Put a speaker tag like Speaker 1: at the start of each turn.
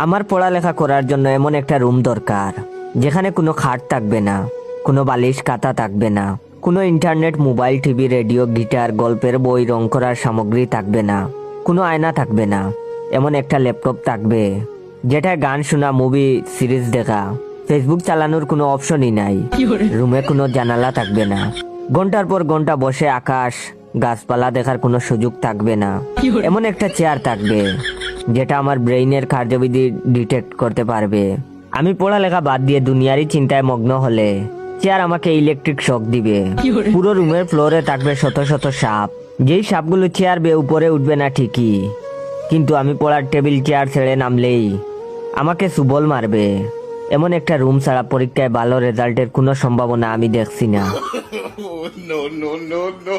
Speaker 1: আমার পড়ালেখা করার জন্য এমন একটা রুম দরকার, যেখানে কোনো খাট থাকবে না, কোনো বালিশ কাতা থাকবে না, কোনো internet, mobile, TV, radio, guitar, গল্পের বই, রং করার সামগ্রী থাকবে না, কোনো আয়না থাকবে না। এমন একটা ল্যাপটপ থাকবে, যেটায় গান শোনা, মুভি, সিরিজ দেখা, ফেসবুক চালানোর কোনো অপশনই নাই। রুমে কোনো জানালা থাকবে না। ঘন্টার পর ঘন্টা বসে আকাশ, গাছপালা দেখার কোনো সুযোগ থাকবে না। এমন একটা চেয়ার থাকবে, যেটা আমার ব্রেইনের কার্যবিধি ডিটেক্ট করতে পারবে। আমি পড়ালেখা বাদ দিয়ে দুনিয়ারই চিন্তায় মগ্ন হলে চেয়ার আমাকে ইলেকট্রিক শক দিবে। পুরো রুমের ফ্লোরে থাকবে শত শত সাপ, যেই সাপগুলো চেয়ার বেয়ে উপরে উঠবে না ঠিকই, কিন্তু আমি পড়ার টেবিল চেয়ার ছেড়ে নামলেই আমাকে সুবল মারবে। এমন একটা রুম ছাড়া পরীক্ষায় ভালো রেজাল্টের কোনো সম্ভাবনা আমি দেখছি না।
Speaker 2: No, no, no, no.